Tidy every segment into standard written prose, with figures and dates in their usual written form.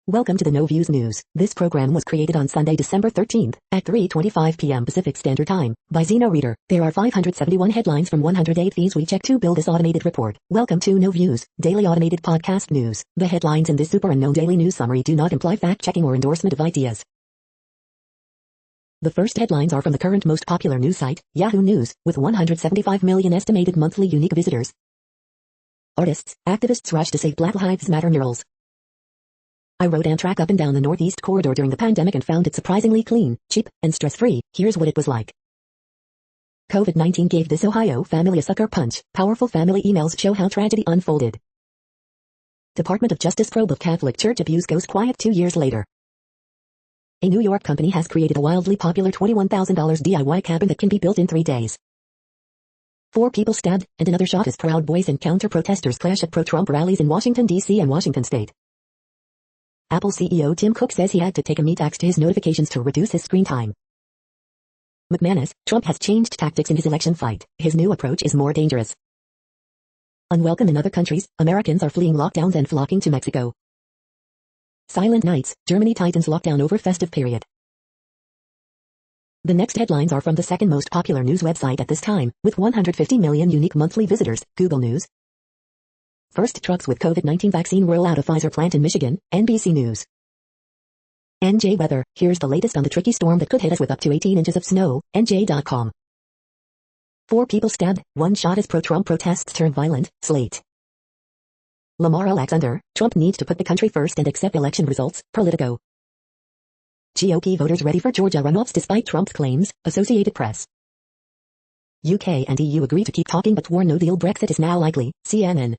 Welcome to the No Views News. This program was created on Sunday, December 13th at 3:25 p.m. Pacific Standard Time by Zeno Reader. There are 571 headlines from 108 feeds we check to build this automated report. Welcome to No Views, daily automated podcast news. The headlines in this super unknown daily news summary do not imply fact-checking or endorsement of ideas. The first headlines are from the current most popular news site, Yahoo News, with 175 million estimated monthly unique visitors. Artists, activists rush to save Black Lives Matter murals. I rode Amtrak up and down the Northeast Corridor during the pandemic and found it surprisingly clean, cheap, and stress-free. Here's what it was like. COVID-19 gave this Ohio family a sucker punch. Powerful family emails show how tragedy unfolded. Department of Justice probe of Catholic Church abuse goes quiet 2 years later. A New York company has created a wildly popular $21,000 DIY cabin that can be built in 3 days. 4 people stabbed, and another shot as Proud Boys and counter-protesters clash at pro-Trump rallies in Washington, D.C. and Washington State. Apple CEO Tim Cook says he had to take a meat axe to his notifications to reduce his screen time. McManus, Trump has changed tactics in his election fight. His new approach is more dangerous. Unwelcome in other countries, Americans are fleeing lockdowns and flocking to Mexico. Silent nights, Germany tightens lockdown over festive period. The next headlines are from the second most popular news website at this time, with 150 million unique monthly visitors, Google News. First trucks with COVID-19 vaccine roll out of Pfizer plant in Michigan, NBC News. NJ Weather, here's the latest on the tricky storm that could hit us with up to 18 inches of snow, NJ.com. 4 people stabbed, 1 shot as pro-Trump protests turn violent, Slate. Lamar Alexander, Trump needs to put the country first and accept election results, Politico. GOP voters ready for Georgia runoffs despite Trump's claims, Associated Press. UK and EU agree to keep talking but warn no-deal Brexit is now likely, CNN.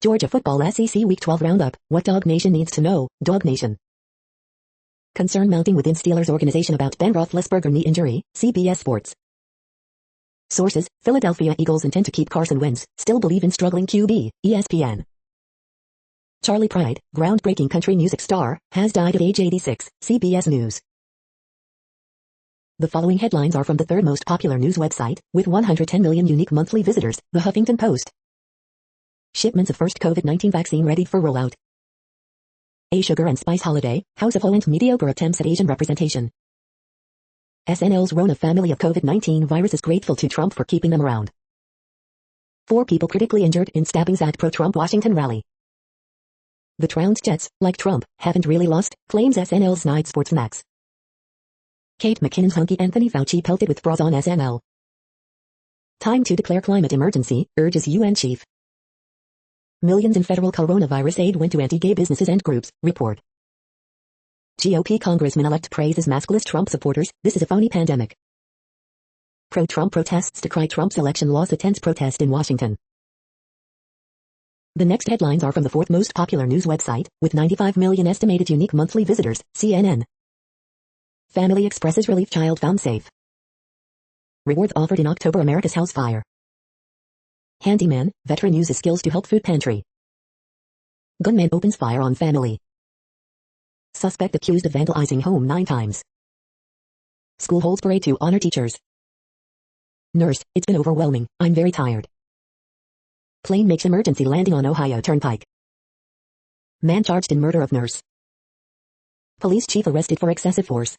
Georgia football SEC Week 12 roundup, what Dog Nation needs to know, Dog Nation. Concern mounting within Steelers organization about Ben Roethlisberger knee injury, CBS Sports. Sources, Philadelphia Eagles intend to keep Carson Wentz, still believe in struggling QB, ESPN. Charlie Pride, groundbreaking country music star, has died at age 86, CBS News. The following headlines are from the third most popular news website, with 110 million unique monthly visitors, The Huffington Post. Shipments of first COVID-19 vaccine readied for rollout. A sugar and spice holiday, House of O and mediocre attempts at Asian representation. SNL's Rona family of COVID-19 virus is grateful to Trump for keeping them around. 4 people critically injured in stabbings at pro-Trump Washington rally. The Trounced Jets, like Trump, haven't really lost, claims SNL's Night Sports Max. Kate McKinnon's hunky Anthony Fauci pelted with bras on SNL. Time to declare climate emergency, urges UN chief. Millions in federal coronavirus aid went to anti-gay businesses and groups, report. GOP congressman-elect praises maskless Trump supporters, this is a phony pandemic. Pro-Trump protests decry Trump's election loss attends protest in Washington. The next headlines are from the fourth most popular news website, with 95 million estimated unique monthly visitors, CNN. Family expresses relief child found safe. Rewards offered in October America's house fire. Handyman, veteran uses skills to help food pantry. Gunman opens fire on family. Suspect accused of vandalizing home 9 times. School holds parade to honor teachers. Nurse, it's been overwhelming, I'm very tired. Plane makes emergency landing on Ohio Turnpike. Man charged in murder of nurse. Police chief arrested for excessive force.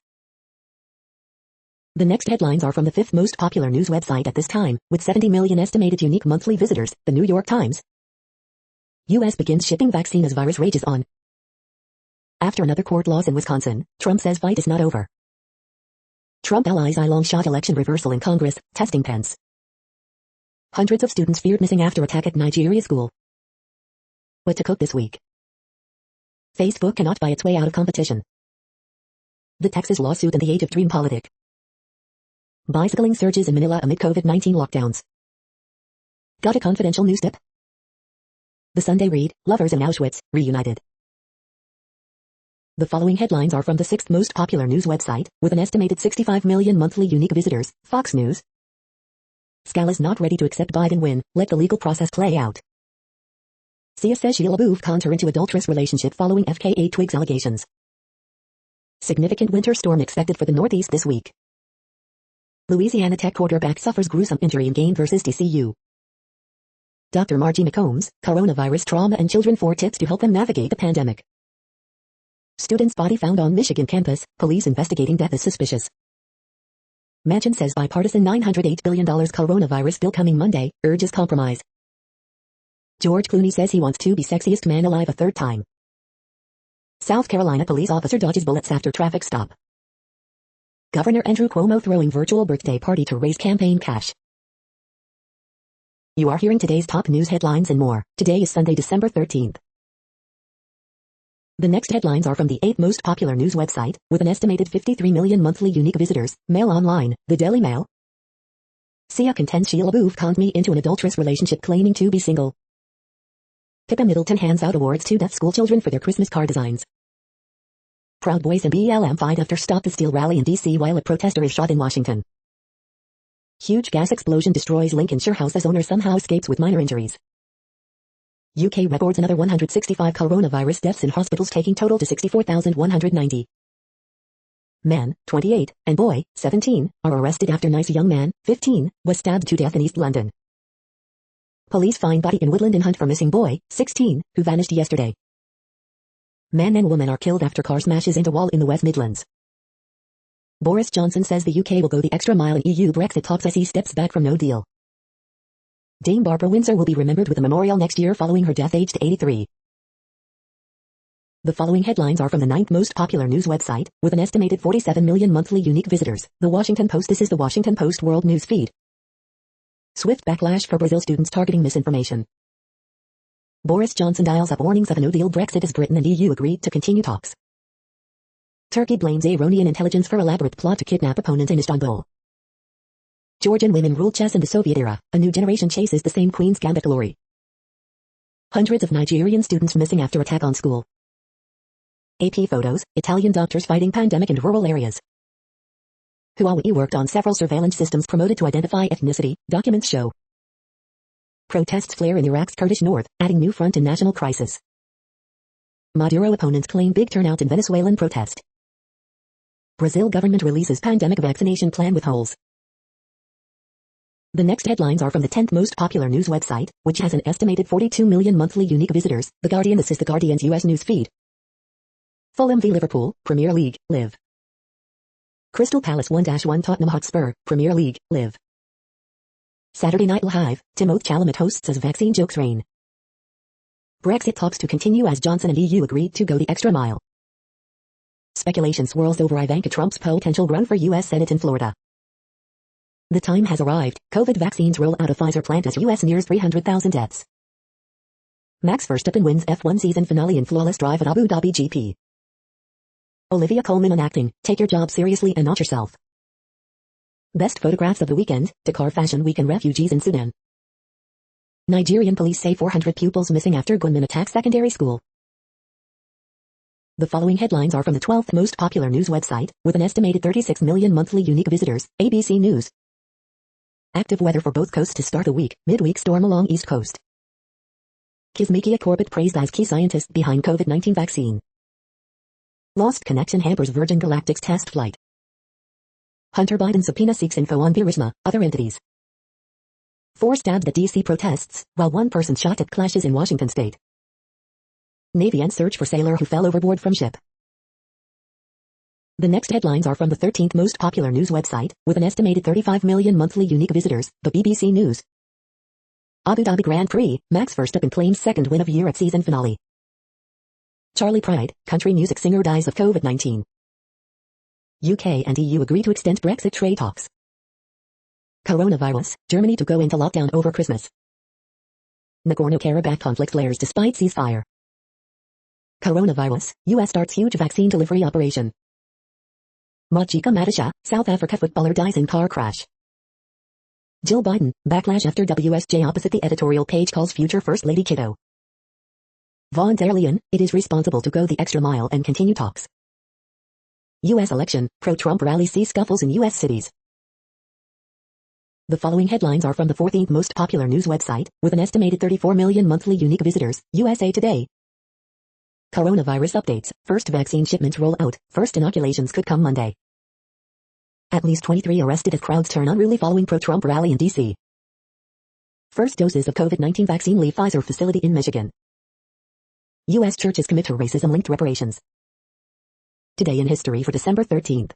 The next headlines are from the fifth most popular news website at this time, with 70 million estimated unique monthly visitors, The New York Times. U.S. begins shipping vaccine as virus rages on. After another court loss in Wisconsin, Trump says fight is not over. Trump allies eye long-shot election reversal in Congress, testing Pence. Hundreds of students feared missing after attack at Nigeria school. What to cook this week? Facebook cannot buy its way out of competition. The Texas lawsuit and the age of dream politic. Bicycling surges in Manila amid COVID-19 lockdowns. Got a confidential news tip? The Sunday read, lovers in Auschwitz, reunited. The following headlines are from the sixth most popular news website, with an estimated 65 million monthly unique visitors, Fox News. Scala's not ready to accept Biden win, let the legal process play out. Sia says Sheila LaBeouf conned her into adulterous relationship following FKA Twigs allegations. Significant winter storm expected for the Northeast this week. Louisiana Tech quarterback suffers gruesome injury in game versus TCU. Dr. Margie McCombs, Coronavirus Trauma and Children 4 Tips to Help Them Navigate the Pandemic. Student's body found on Michigan campus, police investigating death as suspicious. Manchin says bipartisan $908 billion coronavirus bill coming Monday, urges compromise. George Clooney says he wants to be sexiest man alive a third time. South Carolina police officer dodges bullets after traffic stop. Governor Andrew Cuomo throwing virtual birthday party to raise campaign cash. You are hearing today's top news headlines and more. Today is Sunday, December 13th. The next headlines are from the 8th most popular news website, with an estimated 53 million monthly unique visitors. Mail Online, the Daily Mail. Sia contends Sheila LaBeouf conned me into an adulterous relationship claiming to be single. Pippa Middleton hands out awards to deaf schoolchildren for their Christmas card designs. Proud Boys and BLM fight after Stop the Steal rally in D.C. while a protester is shot in Washington. Huge gas explosion destroys Lincolnshire house as owner somehow escapes with minor injuries. UK records another 165 coronavirus deaths in hospitals, taking total to 64,190. Man, 28, and boy, 17, are arrested after nice young man, 15, was stabbed to death in East London. Police find body in woodland in hunt for missing boy, 16, who vanished yesterday. Man and woman are killed after car smashes into wall in the West Midlands. Boris Johnson says the UK will go the extra mile in EU Brexit talks as he steps back from no deal. Dame Barbara Windsor will be remembered with a memorial next year following her death aged 83. The following headlines are from the 9th most popular news website, with an estimated 47 million monthly unique visitors. The Washington Post. This is the Washington Post World News Feed. Swift backlash for Brazil students targeting misinformation. Boris Johnson dials up warnings of a no-deal Brexit as Britain and EU agreed to continue talks. Turkey blames Iranian intelligence for elaborate plot to kidnap opponent in Istanbul. Georgian women ruled chess in the Soviet era. A new generation chases the same Queen's Gambit glory. Hundreds of Nigerian students missing after attack on school. AP photos, Italian doctors fighting pandemic in rural areas. Huawei worked on several surveillance systems promoted to identify ethnicity, documents show. Protests flare in Iraq's Kurdish north, adding new front in national crisis. Maduro opponents claim big turnout in Venezuelan protest. Brazil government releases pandemic vaccination plan with holes. The next headlines are from the 10th most popular news website, which has an estimated 42 million monthly unique visitors. The Guardian. This is the Guardian's US news feed. Fulham v Liverpool, Premier League, Live. Crystal Palace 1-1 Tottenham Hotspur, Premier League, Live. Saturday Night Live, Timothée Chalamet hosts as vaccine jokes rain. Brexit talks to continue as Johnson and EU agreed to go the extra mile. Speculation swirls over Ivanka Trump's potential run for U.S. Senate in Florida. The time has arrived. COVID vaccines roll out of Pfizer plant as U.S. nears 300,000 deaths. Max Verstappen wins F1 season finale in flawless drive at Abu Dhabi GP. Olivia Colman on acting. Take your job seriously and not yourself. Best photographs of the weekend. Dakar Fashion Week and refugees in Sudan. Nigerian police say 400 pupils missing after gunmen attack secondary school. The following headlines are from the 12th most popular news website, with an estimated 36 million monthly unique visitors. ABC News. Active weather for both coasts to start the week. Midweek storm along East Coast. Kizzmekia Corbett praised as key scientist behind COVID-19 vaccine. Lost connection hampers Virgin Galactic's test flight. Hunter Biden subpoena seeks info on Burisma, other entities. 4 stabbed at D.C. protests, while 1 person shot at clashes in Washington state. Navy ends search for sailor who fell overboard from ship. The next headlines are from the 13th most popular news website, with an estimated 35 million monthly unique visitors. The BBC News. Abu Dhabi Grand Prix, Max Verstappen claims second win of year at season finale. Charlie Pride, country music singer dies of COVID-19. UK and EU agree to extend Brexit trade talks. Coronavirus, Germany to go into lockdown over Christmas. Nagorno-Karabakh conflict flares despite ceasefire. Coronavirus, US starts huge vaccine delivery operation. Machika Madisha, South Africa footballer dies in car crash. Jill Biden, backlash after WSJ opposite the editorial page calls future First Lady kiddo. Von der Leyen, it is responsible to go the extra mile and continue talks. U.S. election, pro-Trump rally sees scuffles in U.S. cities. The following headlines are from the 14th most popular news website, with an estimated 34 million monthly unique visitors. USA Today. Coronavirus updates, first vaccine shipments roll out, first inoculations could come Monday. At least 23 arrested as crowds turn unruly following pro-Trump rally in D.C. First doses of COVID-19 vaccine leave Pfizer facility in Michigan. U.S. churches commit to racism-linked reparations. Today in history for December 13th.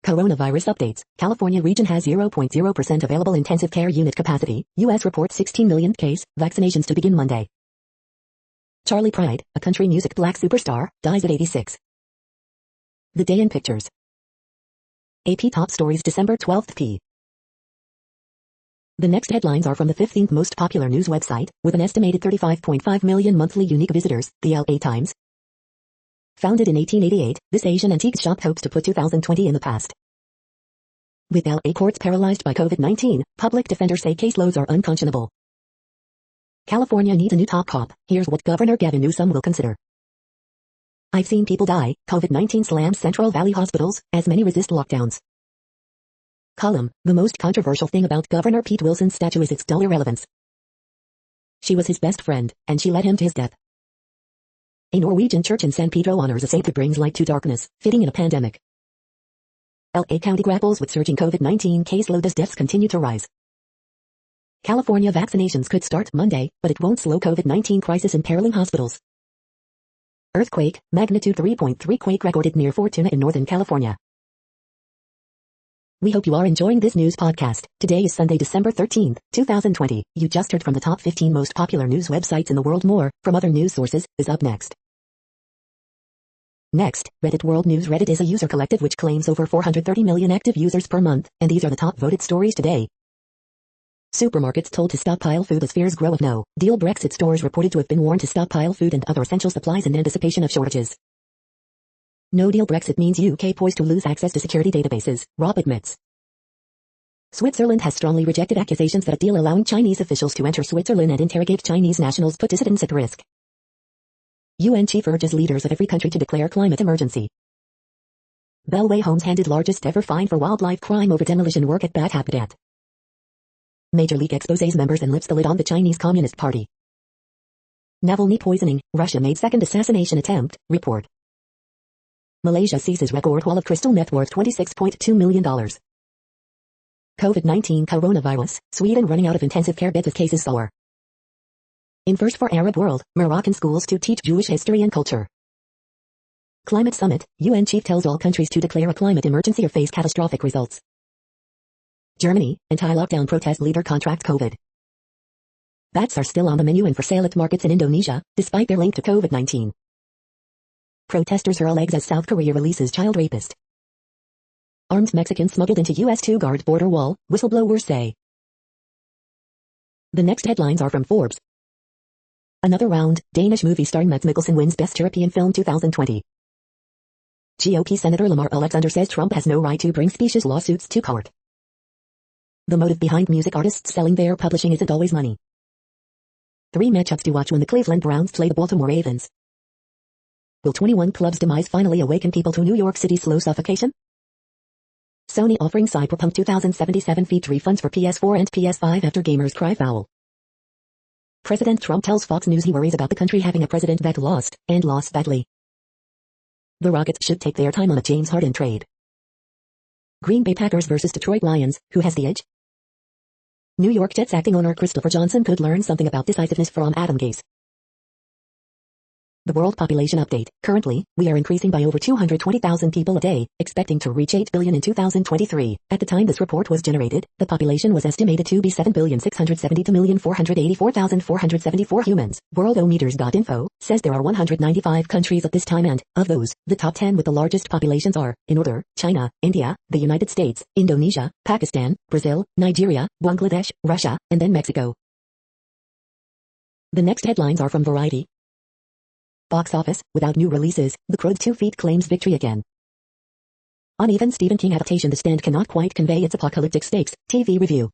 Coronavirus updates. California region has 0.0% available intensive care unit capacity. U.S. reports 16 million case. Vaccinations to begin Monday. Charlie Pride, a country music black superstar, dies at 86. The day in pictures. AP Top Stories December 12th p. The next headlines are from the 15th most popular news website, with an estimated 35.5 million monthly unique visitors, the LA Times. Founded in 1888, this Asian antiques shop hopes to put 2020 in the past. With LA courts paralyzed by COVID-19, public defenders say caseloads are unconscionable. California needs a new top cop. Here's what Governor Gavin Newsom will consider. I've seen people die. COVID-19 slams Central Valley hospitals, as many resist lockdowns. Column, the most controversial thing about Governor Pete Wilson's statue is its dull irrelevance. She was his best friend, and she led him to his death. A Norwegian church in San Pedro honors a saint who brings light to darkness, fitting in a pandemic. LA County grapples with surging COVID-19 caseload as deaths continue to rise. California vaccinations could start Monday, but it won't slow COVID-19 crisis imperiling hospitals. Earthquake, magnitude 3.3 quake recorded near Fortuna in Northern California. We hope you are enjoying this news podcast. Today is Sunday, December 13th, 2020. You just heard from the top 15 most popular news websites in the world. More from other news sources is up next. Next, Reddit World News. Reddit is a user collective which claims over 430 million active users per month, and these are the top voted stories today. Supermarkets told to stockpile food as fears grow of no-deal Brexit. Stores reported to have been warned to stockpile food and other essential supplies in anticipation of shortages. No-deal Brexit means UK poised to lose access to security databases, Rob admits. Switzerland has strongly rejected accusations that a deal allowing Chinese officials to enter Switzerland and interrogate Chinese nationals put dissidents at risk. UN chief urges leaders of every country to declare climate emergency. Bellway Homes handed largest ever fine for wildlife crime over demolition work at Bad Habitat. Major League exposes members and lifts the lid on the Chinese Communist Party. Navalny poisoning, Russia made second assassination attempt, report. Malaysia seizes record haul of crystal meth worth $26.2 million. COVID-19 coronavirus, Sweden running out of intensive care beds as cases soar. In first for Arab world, Moroccan schools to teach Jewish history and culture. Climate summit, UN chief tells all countries to declare a climate emergency or face catastrophic results. Germany, anti-lockdown protest leader contract COVID. Bats are still on the menu and for sale at markets in Indonesia, despite their link to COVID-19. Protesters hurl eggs as South Korea releases child rapist. Armed Mexicans smuggled into U.S. to guard border wall, whistleblowers say. The next headlines are from Forbes. Another round, Danish movie starring Mads Mikkelsen wins Best European Film 2020. GOP Senator Lamar Alexander says Trump has no right to bring specious lawsuits to court. The motive behind music artists selling their publishing isn't always money. 3 matchups to watch when the Cleveland Browns play the Baltimore Ravens. Will 21 Club's demise finally awaken people to New York City's slow suffocation? Sony offering Cyberpunk 2077 feet refunds for PS4 and PS5 after gamers cry foul. President Trump tells Fox News he worries about the country having a president that lost, and lost badly. The Rockets should take their time on a James Harden trade. Green Bay Packers versus Detroit Lions, who has the edge? New York Jets acting owner Christopher Johnson could learn something about decisiveness from Adam Gase. The world population update. Currently, we are increasing by over 220,000 people a day, expecting to reach 8 billion in 2023. At the time this report was generated, the population was estimated to be 7,672,484,474 humans. Worldometers.info says there are 195 countries at this time and, of those, the top 10 with the largest populations are, in order, China, India, the United States, Indonesia, Pakistan, Brazil, Nigeria, Bangladesh, Russia, and then Mexico. The next headlines are from Variety. Box office, without new releases, The Crow's 2 Feet claims victory again. Uneven Stephen King adaptation The Stand cannot quite convey its apocalyptic stakes, TV review.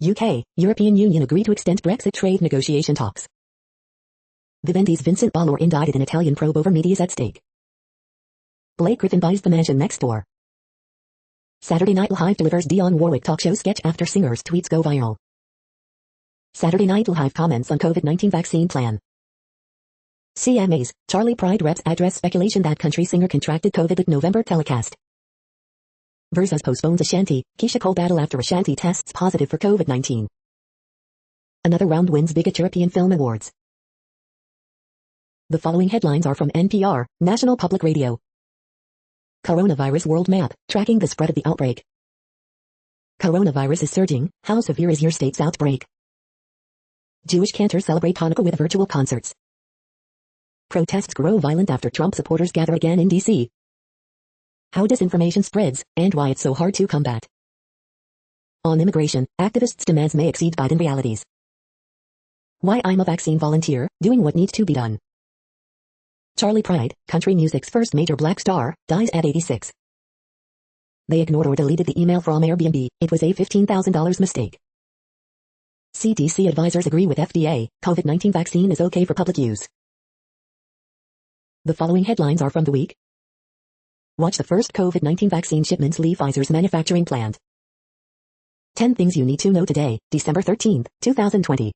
UK, European Union agree to extend Brexit trade negotiation talks. Vivendi's Vincent Ballor indicted in Italian probe over media's at stake. Blake Griffin buys the mansion next door. Saturday Night Live delivers Dionne Warwick talk show sketch after singer's tweets go viral. Saturday Night Live comments on COVID-19 vaccine plan. CMA's Charlie Pride reps address speculation that country singer contracted COVID at November telecast. Versus postpones Ashanti, Keisha Cole battle after Ashanti tests positive for COVID-19. Another round wins biggest European Film Awards. The following headlines are from NPR, National Public Radio. Coronavirus World Map, tracking the spread of the outbreak. Coronavirus is surging, how severe is your state's outbreak? Jewish cantors celebrate Hanukkah with virtual concerts. Protests grow violent after Trump supporters gather again in D.C. How disinformation spreads, and why it's so hard to combat. On immigration, activists' demands may exceed Biden realities. Why I'm a vaccine volunteer, doing what needs to be done. Charlie Pride, country music's first major black star, dies at 86. They ignored or deleted the email from Airbnb. It was a $15,000 mistake. CDC advisors agree with FDA, COVID-19 vaccine is okay for public use. The following headlines are from the week. Watch the first COVID-19 vaccine shipments leave Pfizer's manufacturing plant. 10 things you need to know today, December 13, 2020.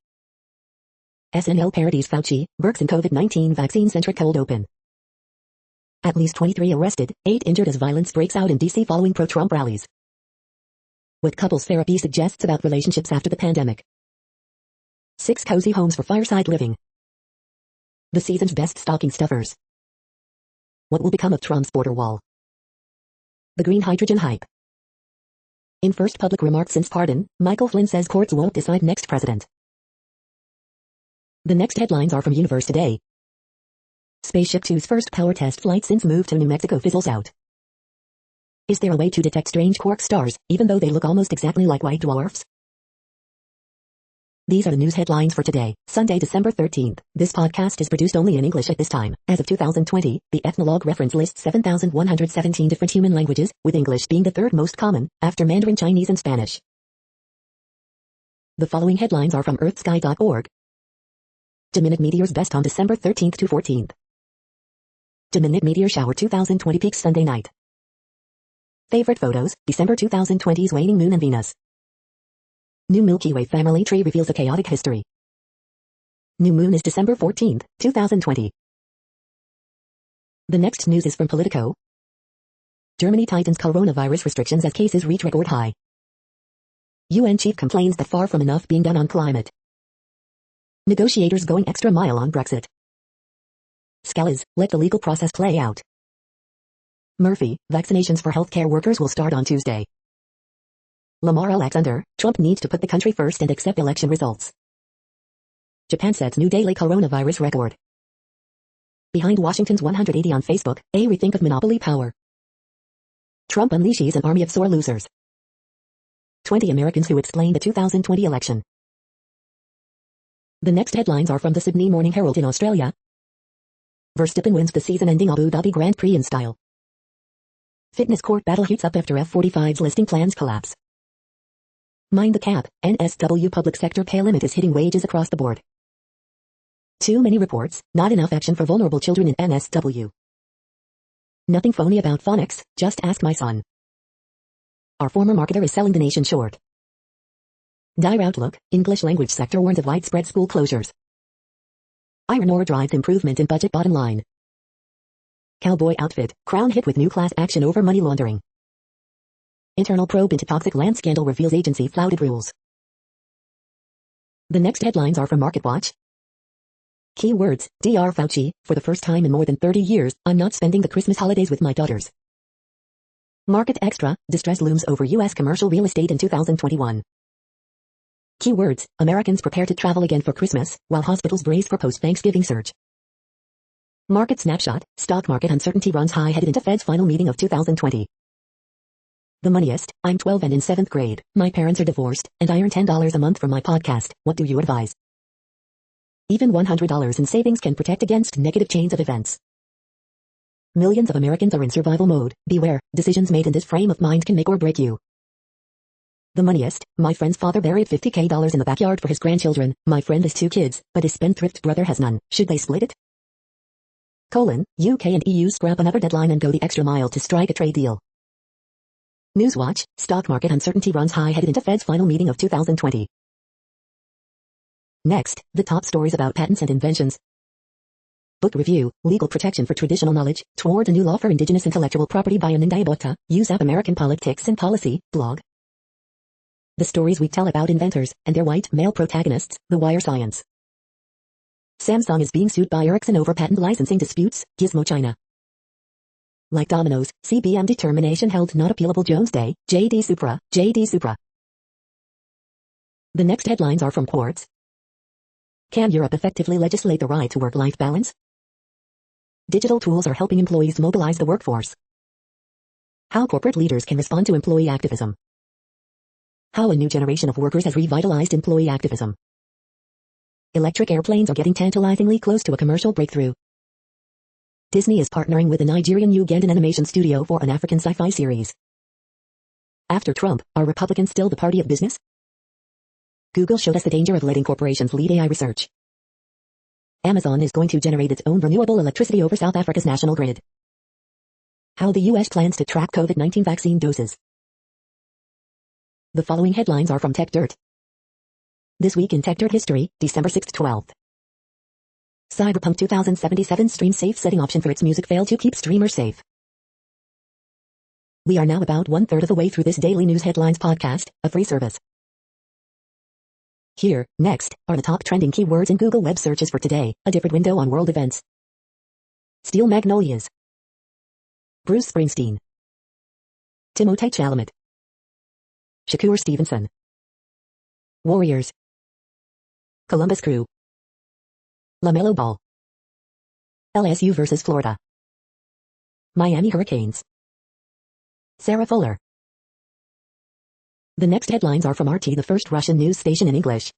SNL parodies Fauci, Birx and COVID-19 vaccine-centric cold open. At least 23 arrested, 8 injured as violence breaks out in D.C. following pro-Trump rallies. What couples therapy suggests about relationships after the pandemic. 6 cozy homes for fireside living. The season's best stocking stuffers. What will become of Trump's border wall? The green hydrogen hype. In first public remarks since pardon, Michael Flynn says courts won't decide next president. The next headlines are from Universe Today. Spaceship Two's first power test flight since move to New Mexico fizzles out. Is there a way to detect strange quark stars, even though they look almost exactly like white dwarfs? These are the news headlines for today, Sunday, December 13th. This podcast is produced only in English at this time. As of 2020, the Ethnologue reference lists 7,117 different human languages, with English being the third most common, after Mandarin Chinese and Spanish. The following headlines are from earthsky.org. Diminutive meteors best on December 13th to 14th. Diminutive meteor shower 2020 peaks Sunday night. Favorite photos, December 2020's waning moon and Venus. New Milky Way family tree reveals a chaotic history. New moon is December 14th, 2020. The next news is from Politico. Germany tightens coronavirus restrictions as cases reach record high. UN chief complains that far from enough being done on climate. Negotiators going extra mile on Brexit. Scalise, let the legal process play out. Murphy, vaccinations for healthcare workers will start on Tuesday. Lamar Alexander, Trump needs to put the country first and accept election results. Japan sets new daily coronavirus record. Behind Washington's 180 on Facebook, a rethink of monopoly power. Trump unleashes an army of sore losers. 20 Americans who explain the 2020 election. The next headlines are from the Sydney Morning Herald in Australia. Verstappen wins the season-ending Abu Dhabi Grand Prix in style. Fitness court battle heats up after F-45's listing plans collapse. Mind the cap, NSW public sector pay limit is hitting wages across the board. Too many reports, not enough action for vulnerable children in NSW. Nothing phony about phonics, just ask my son. Our former marketer is selling the nation short. Dire outlook, English language sector warns of widespread school closures. Iron ore drives improvement in budget bottom line. Cowboy outfit, Crown hit with new class action over money laundering. Internal probe into toxic land scandal reveals agency flouted rules. The next headlines are from MarketWatch. Keywords, Dr. Fauci, for the first time in more than 30 years, I'm not spending the Christmas holidays with my daughters. Market Extra, distress looms over U.S. commercial real estate in 2021. Keywords, Americans prepare to travel again for Christmas, while hospitals brace for post-Thanksgiving surge. Market Snapshot, stock market uncertainty runs high headed into Fed's final meeting of 2020. The Moneyest, I'm 12 and in 7th grade, my parents are divorced, and I earn $10 a month from my podcast, what do you advise? Even $100 in savings can protect against negative chains of events. Millions of Americans are in survival mode, beware, decisions made in this frame of mind can make or break you. The Moneyest, my friend's father buried $50,000 in the backyard for his grandchildren. My friend has 2 kids, but his spendthrift brother has none. Should they split it? UK and EU scrap another deadline and go the extra mile to strike a trade deal. Newswatch, stock market uncertainty runs high headed into Fed's final meeting of 2020. Next, the top stories about patents and inventions. Book review, legal protection for traditional knowledge, toward a new law for indigenous intellectual property by Anindya Bhutta, use app American Politics and Policy, blog. The stories we tell about inventors, and their white male protagonists, The Wire Science. Samsung is being sued by Ericsson over patent licensing disputes, Gizmo China. Like Domino's, CBM determination held not appealable Jones Day, JD Supra. The next headlines are from Quartz. Can Europe effectively legislate the right to work-life balance? Digital tools are helping employees mobilize the workforce. How corporate leaders can respond to employee activism. How a new generation of workers has revitalized employee activism. Electric airplanes are getting tantalizingly close to a commercial breakthrough. Disney is partnering with a Nigerian-Ugandan animation studio for an African sci-fi series. After Trump, are Republicans still the party of business? Google showed us the danger of letting corporations lead AI research. Amazon is going to generate its own renewable electricity over South Africa's national grid. How the U.S. plans to track COVID-19 vaccine doses. The following headlines are from Tech Dirt. This week in Tech Dirt history, December 6-12. Cyberpunk 2077 stream safe setting option for its music failed to keep streamers safe. We are now about 1/3 of the way through this daily news headlines podcast, a free service. Here, next, are the top trending keywords in Google web searches for today, a different window on world events. Steel Magnolias. Bruce Springsteen. Timothée Chalamet. Shakur Stevenson. Warriors. Columbus Crew. LaMelo Ball. LSU vs. Florida. Miami Hurricanes. Sarah Fuller. The next headlines are from RT, the first Russian news station in English.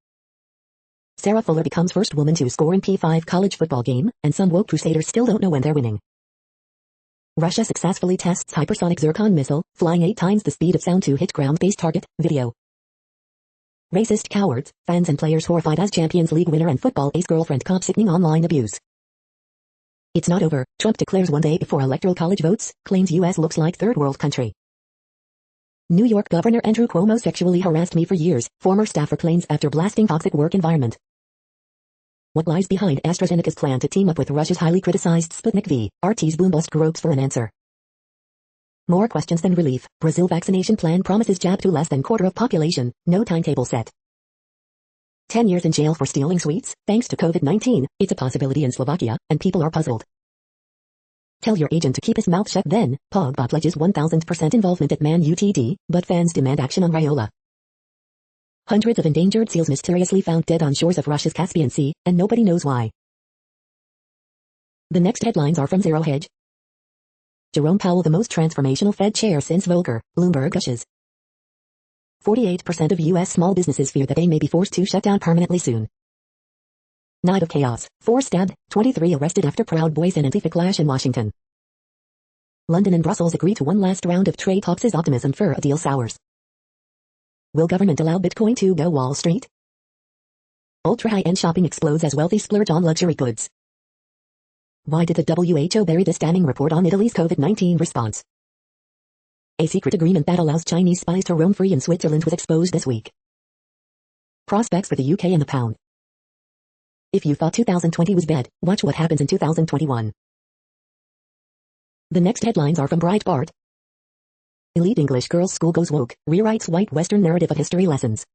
Sarah Fuller becomes first woman to score in P5 college football game, and some woke crusaders still don't know when they're winning. Russia successfully tests hypersonic Zircon missile, flying 8 times the speed of sound to hit ground-based target, video. Racist cowards, fans and players horrified as Champions League winner and football ace girlfriend caught sickening online abuse. It's not over, Trump declares one day before electoral college votes, claims U.S. looks like third world country. New York Governor Andrew Cuomo sexually harassed me for years, former staffer claims after blasting toxic work environment. What lies behind AstraZeneca's plan to team up with Russia's highly criticized Sputnik V? RT's Boombust gropes for an answer. More questions than relief. Brazil vaccination plan promises jab to less than quarter of population, no timetable set. 10 years in jail for stealing sweets, thanks to COVID-19, it's a possibility in Slovakia, and people are puzzled. Tell your agent to keep his mouth shut then, Pogba pledges 1000% involvement at Man UTD, but fans demand action on Raiola. Hundreds of endangered seals mysteriously found dead on shores of Russia's Caspian Sea, and nobody knows why. The next headlines are from Zero Hedge. Jerome Powell the most transformational Fed chair since Volcker, Bloomberg gushes. 48% of U.S. small businesses fear that they may be forced to shut down permanently soon. Night of chaos, 4 stabbed, 23 arrested after Proud Boys and Antifa clash in Washington. London and Brussels agree to one last round of trade talks as optimism for a deal sours. Will government allow Bitcoin to go Wall Street? Ultra-high-end shopping explodes as wealthy splurge on luxury goods. Why did the WHO bury this damning report on Italy's COVID-19 response? A secret agreement that allows Chinese spies to roam free in Switzerland was exposed this week. Prospects for the UK and the pound. If you thought 2020 was bad, watch what happens in 2021. The next headlines are from Breitbart. Elite English girls' school goes woke, rewrites white Western narrative of history lessons.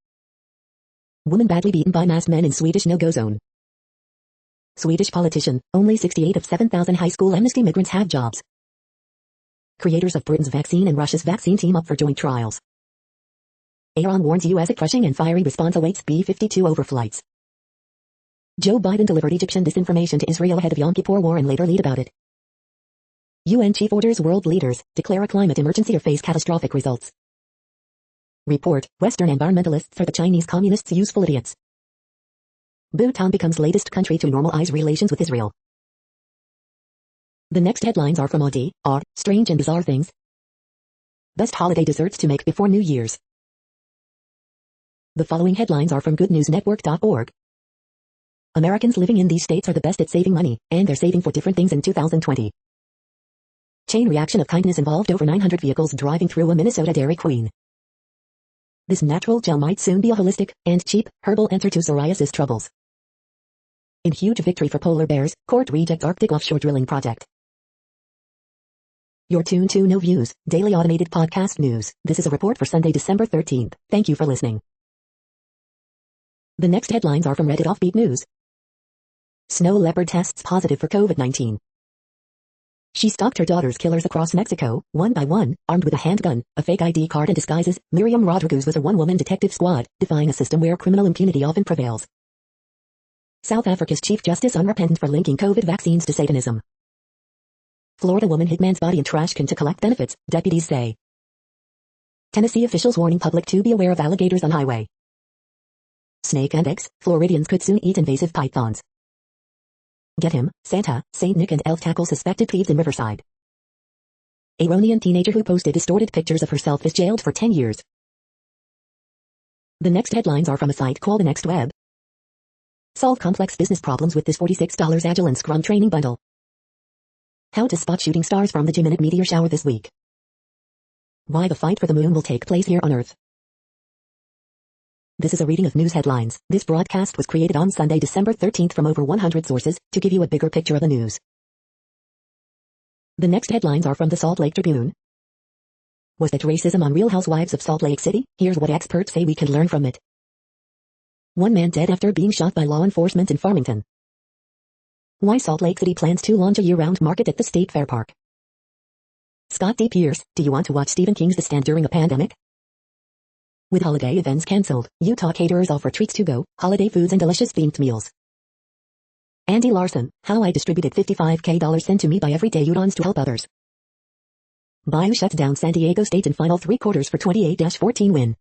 Woman badly beaten by masked men in Swedish no-go zone. Swedish politician, only 68 of 7,000 high school amnesty migrants have jobs. Creators of Britain's vaccine and Russia's vaccine team up for joint trials. Iran warns U.S. a crushing and fiery response awaits B-52 overflights. Joe Biden delivered Egyptian disinformation to Israel ahead of Yom Kippur War and later lied about it. UN chief orders world leaders, declare a climate emergency or face catastrophic results. Report, Western environmentalists are the Chinese communists' useful idiots. Bhutan becomes latest country to normalize relations with Israel. The next headlines are from odd, strange and bizarre things. Best holiday desserts to make before New Year's. The following headlines are from goodnewsnetwork.org. Americans living in these states are the best at saving money, and they're saving for different things in 2020. Chain reaction of kindness involved over 900 vehicles driving through a Minnesota Dairy Queen. This natural gel might soon be a holistic and cheap herbal answer to psoriasis troubles. In huge victory for polar bears, court rejects Arctic offshore drilling project. You're tuned to No Views, daily automated podcast news. This is a report for Sunday, December 13th. Thank you for listening. The next headlines are from Reddit Offbeat News. Snow leopard tests positive for COVID-19. She stalked her daughter's killers across Mexico, one by one, armed with a handgun, a fake ID card and disguises. Miriam Rodriguez was a one-woman detective squad, defying a system where criminal impunity often prevails. South Africa's Chief Justice unrepentant for linking COVID vaccines to Satanism. Florida woman hid man's body in trash can to collect benefits, deputies say. Tennessee officials warning public to be aware of alligators on highway. Snake and eggs, Floridians could soon eat invasive pythons. Get him, Santa, Saint Nick and elf tackle suspected thieves in Riverside. Iranian teenager who posted distorted pictures of herself is jailed for 10 years. The next headlines are from a site called The Next Web. Solve complex business problems with this $46 Agile and Scrum training bundle. How to spot shooting stars from the Geminid meteor shower this week. Why the fight for the moon will take place here on Earth. This is a reading of news headlines. This broadcast was created on Sunday, December 13th from over 100 sources to give you a bigger picture of the news. The next headlines are from the Salt Lake Tribune. Was that racism on Real Housewives of Salt Lake City? Here's what experts say we can learn from it. One man dead after being shot by law enforcement in Farmington. Why Salt Lake City plans to launch a year-round market at the State Fair Park. Scott D. Pierce, do you want to watch Stephen King's The Stand during a pandemic? With holiday events cancelled, Utah caterers offer treats to go, holiday foods and delicious themed meals. Andy Larson, how I distributed $55K sent to me by everyday Utahns to help others. Bayou shuts down San Diego State in final three quarters for 28-14 win.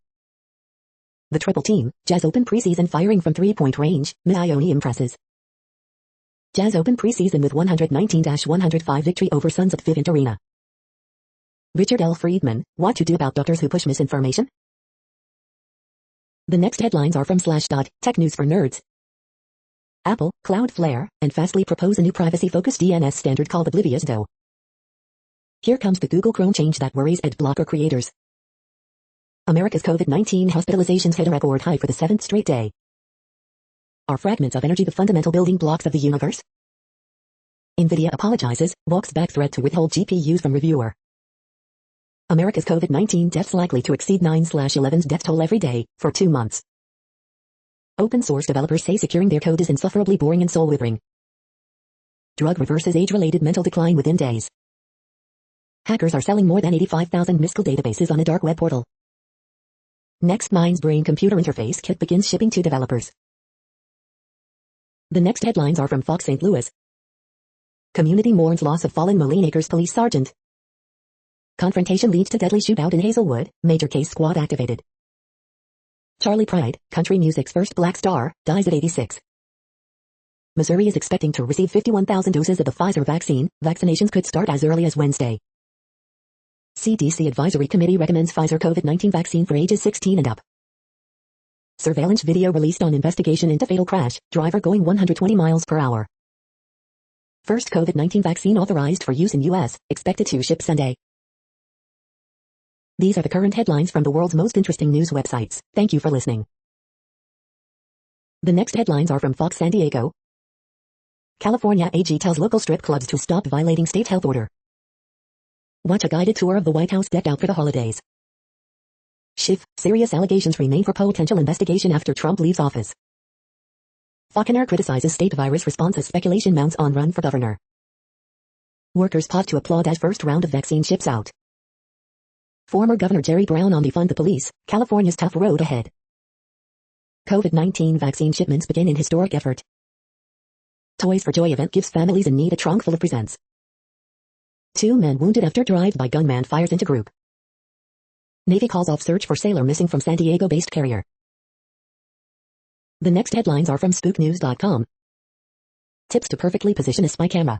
The Triple Team, Jazz Open preseason firing from three-point range, Miami impresses. Jazz Open preseason with 119-105 victory over Suns at Vivint Arena. Richard L. Friedman, what to do about doctors who push misinformation? The next headlines are from Slashdot, Tech News for Nerds. Apple, Cloudflare, and Fastly propose a new privacy-focused DNS standard called Oblivious DO. Here comes the Google Chrome change that worries ad blocker creators. America's COVID-19 hospitalizations hit a record high for the 7th straight day. Are fragments of energy the fundamental building blocks of the universe? NVIDIA apologizes, walks back threat to withhold GPUs from reviewer. America's COVID-19 deaths likely to exceed 9/11's death toll every day, for 2 months. Open source developers say securing their code is insufferably boring and soul-withering. Drug reverses age-related mental decline within days. Hackers are selling more than 85,000 MySQL databases on a dark web portal. Next Mind's brain-computer interface kit begins shipping to developers. The next headlines are from Fox St. Louis. Community mourns loss of fallen Moline Acres police sergeant. Confrontation leads to deadly shootout in Hazelwood, major case squad activated. Charlie Pride, country music's first black star, dies at 86. Missouri is expecting to receive 51,000 doses of the Pfizer vaccine. Vaccinations could start as early as Wednesday. CDC Advisory Committee recommends Pfizer COVID-19 vaccine for ages 16 and up. Surveillance video released on investigation into fatal crash, driver going 120 miles per hour. First COVID-19 vaccine authorized for use in U.S., expected to ship Sunday. These are the current headlines from the world's most interesting news websites. Thank you for listening. The next headlines are from Fox San Diego. California AG tells local strip clubs to stop violating state health order. Watch a guided tour of the White House decked out for the holidays. Schiff, serious allegations remain for potential investigation after Trump leaves office. Faulconer criticizes state virus response as speculation mounts on run for governor. Workers pause to applaud as first round of vaccine ships out. Former Governor Jerry Brown on defund the police, California's tough road ahead. COVID-19 vaccine shipments begin in historic effort. Toys for Joy event gives families in need a trunk full of presents. 2 men wounded after drive-by gunman fires into group. Navy calls off search for sailor missing from San Diego-based carrier. The next headlines are from spooknews.com. Tips to perfectly position a spy camera.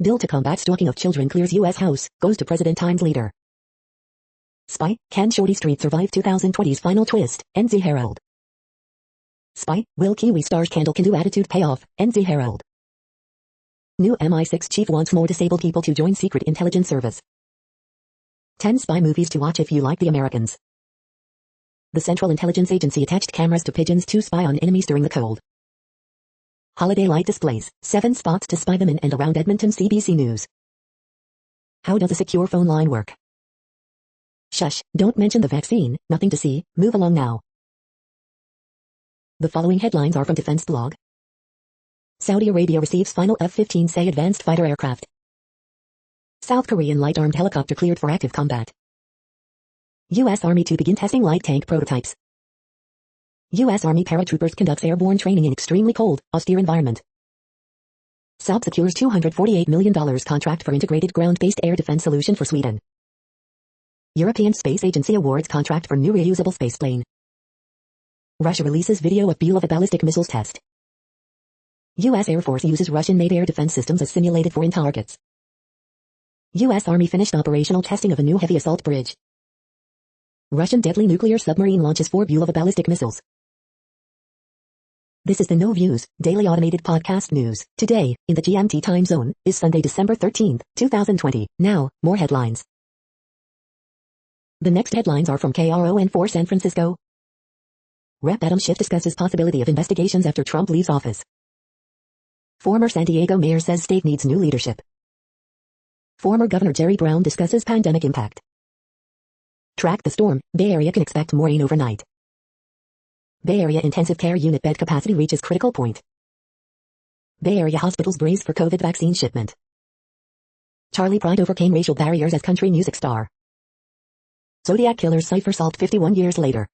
Bill to combat stalking of children clears U.S. House, goes to President Times leader. Spy, can Shorty Street survive 2020's final twist? NZ Herald. Spy, will Kiwi Stars Candle can do attitude payoff? NZ Herald. New MI6 chief wants more disabled people to join Secret Intelligence Service. 10 spy movies to watch if you like the Americans. The Central Intelligence Agency attached cameras to pigeons to spy on enemies during the cold. Holiday light displays, 7 spots to spy them in and around Edmonton. CBC News. How does a secure phone line work? Shush, don't mention the vaccine, nothing to see, move along now. The following headlines are from Defense Blog. Saudi Arabia receives final F-15C advanced fighter aircraft. South Korean light armed helicopter cleared for active combat. U.S. Army to begin testing light tank prototypes. U.S. Army paratroopers conducts airborne training in extremely cold, austere environment. Saab secures $248 million contract for integrated ground-based air defense solution for Sweden. European Space Agency awards contract for new reusable spaceplane. Russia releases video of Belova ballistic missiles test. U.S. Air Force uses Russian-made air defense systems as simulated foreign targets. U.S. Army finished operational testing of a new heavy assault bridge. Russian deadly nuclear submarine launches 4 Belova ballistic missiles. This is the No Views, daily automated podcast news. Today, in the GMT time zone, is Sunday, December 13th, 2020. Now, more headlines. The next headlines are from KRON4 San Francisco. Rep. Adam Schiff discusses possibility of investigations after Trump leaves office. Former San Diego mayor says state needs new leadership. Former Governor Jerry Brown discusses pandemic impact. Track the storm, Bay Area can expect more rain overnight. Bay Area intensive care unit bed capacity reaches critical point. Bay Area hospitals brace for COVID vaccine shipment. Charlie Pride overcame racial barriers as country music star. Zodiac killer's cipher solved 51 years later.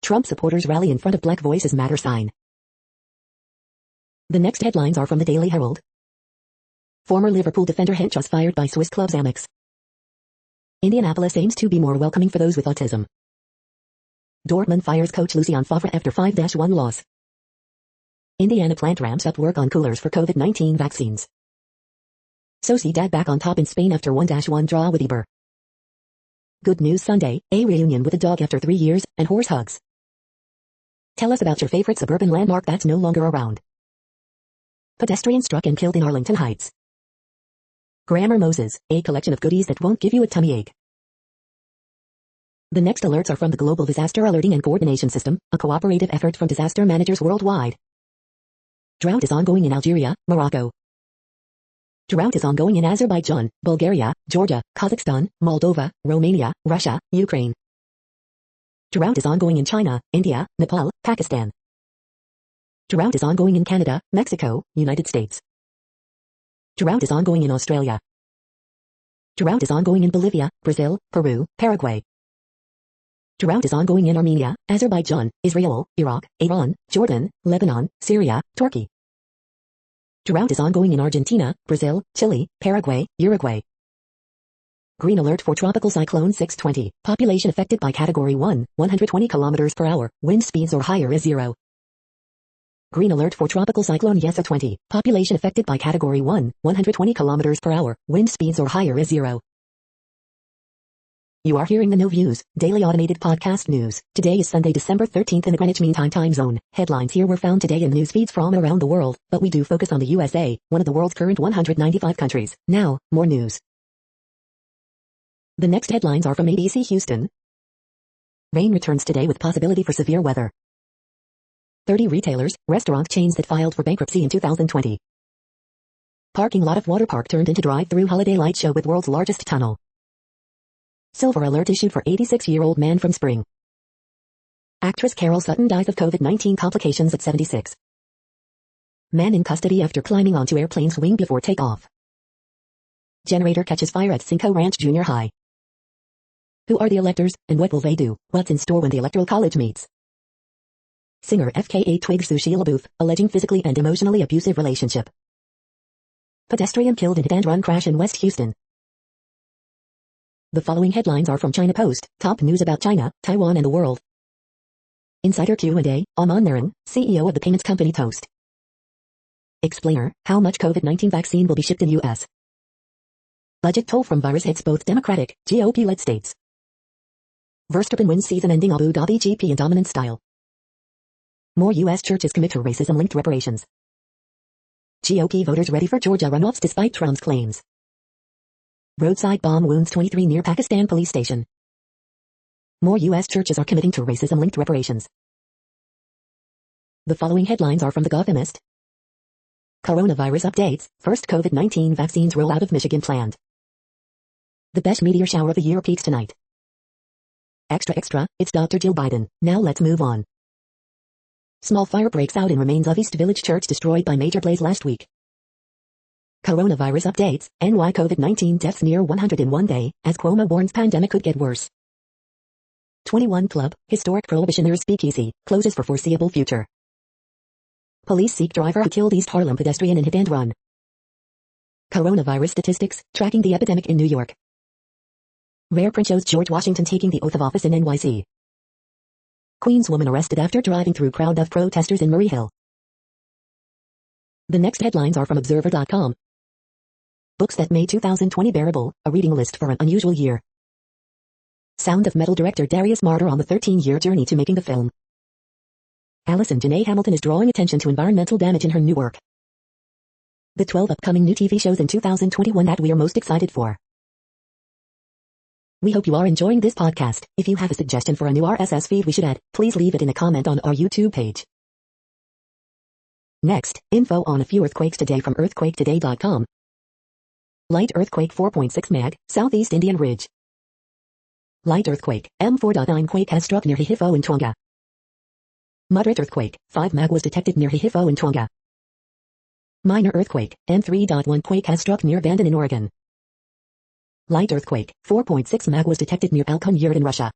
Trump supporters rally in front of Black Voices Matter sign. The next headlines are from the Daily Herald. Former Liverpool defender Henchos fired by Swiss club Amex. Indianapolis aims to be more welcoming for those with autism. Dortmund fires coach Lucien Favre after 5-1 loss. Indiana plant ramps up work on coolers for COVID-19 vaccines. Sociedad back on top in Spain after 1-1 draw with Eibar. Good news Sunday, a reunion with a dog after 3 years, and horse hugs. Tell us about your favorite suburban landmark that's no longer around. Pedestrian struck and killed in Arlington Heights. Grammar Moses, a collection of goodies that won't give you a tummy ache. The next alerts are from the Global Disaster Alerting and Coordination System, a cooperative effort from disaster managers worldwide. Drought is ongoing in Algeria, Morocco. Drought is ongoing in Azerbaijan, Bulgaria, Georgia, Kazakhstan, Moldova, Romania, Russia, Ukraine. Drought is ongoing in China, India, Nepal, Pakistan. Drought is ongoing in Canada, Mexico, United States. Drought is ongoing in Australia. Drought is ongoing in Bolivia, Brazil, Peru, Paraguay. Drought is ongoing in Armenia, Azerbaijan, Israel, Iraq, Iran, Jordan, Lebanon, Syria, Turkey. Drought is ongoing in Argentina, Brazil, Chile, Paraguay, Uruguay. Green alert for tropical cyclone 620. Population affected by category 1, 120 km per hour. Wind speeds or higher is 0. Green alert for tropical cyclone Yesa 20. Population affected by category 1, 120 km per hour. Wind speeds or higher is 0. You are hearing the No Views, daily automated podcast news. Today is Sunday, December 13th in the Greenwich Mean Time zone. Headlines here were found today in news feeds from around the world, but we do focus on the USA, one of the world's current 195 countries. Now, more news. The next headlines are from ABC Houston. Rain returns today with possibility for severe weather. 30 retailers, restaurant chains that filed for bankruptcy in 2020. Parking lot of water park turned into drive-through holiday light show with world's largest tunnel. Silver alert issued for 86-year-old man from Spring. Actress Carol Sutton dies of COVID-19 complications at 76. Man in custody after climbing onto airplane's wing before takeoff. Generator catches fire at Cinco Ranch Junior High. Who are the electors, and what will they do? What's in store when the Electoral College meets? Singer FKA Twigs sues Sheila Booth, alleging physically and emotionally abusive relationship. Pedestrian killed in hit-and-run crash in West Houston. The following headlines are from China Post, top news about China, Taiwan and the world. Insider Q&A, Aman Naran, CEO of the payments company Toast. Explainer, how much COVID-19 vaccine will be shipped in U.S. Budget toll from virus hits both Democratic, GOP-led states. Verstappen wins season-ending Abu Dhabi GP in dominant style. More U.S. churches commit to racism-linked reparations. GOP voters ready for Georgia runoffs despite Trump's claims. Roadside bomb wounds 23 near Pakistan police station. More U.S. churches are committing to racism-linked reparations. The following headlines are from The Gothamist. Coronavirus updates, first COVID-19 vaccines roll out of Michigan planned. The best meteor shower of the year peaks tonight. Extra, it's Dr. Jill Biden. Now let's move on. Small fire breaks out in remains of East Village Church destroyed by major blaze last week. Coronavirus updates, NY COVID-19 deaths near 100 in one day, as Cuomo warns pandemic could get worse. 21 Club, historic prohibitioners speakeasy, closes for foreseeable future. Police seek driver who killed East Harlem pedestrian in hit and run. Coronavirus statistics, tracking the epidemic in New York. Rare print shows George Washington taking the oath of office in NYC. Queens woman arrested after driving through crowd of protesters in Murray Hill. The next headlines are from Observer.com. Books that made 2020 bearable, a reading list for an unusual year. Sound of Metal director Darius Marder on the 13-year journey to making the film. Allison Janae Hamilton is drawing attention to environmental damage in her new work. The 12 upcoming new TV shows in 2021 that we are most excited for. We hope you are enjoying this podcast. If you have a suggestion for a new RSS feed we should add, please leave it in a comment on our YouTube page. Next, info on a few earthquakes today from earthquaketoday.com. Light earthquake 4.6 mag, southeast Indian Ridge. Light earthquake, M4.9 quake has struck near Hihifo in Tonga. Moderate earthquake, 5 mag was detected near Hihifo in Tonga. Minor earthquake, M3.1 quake has struck near Bandon in Oregon. Light earthquake, 4.6 mag was detected near Alconyurt in Russia.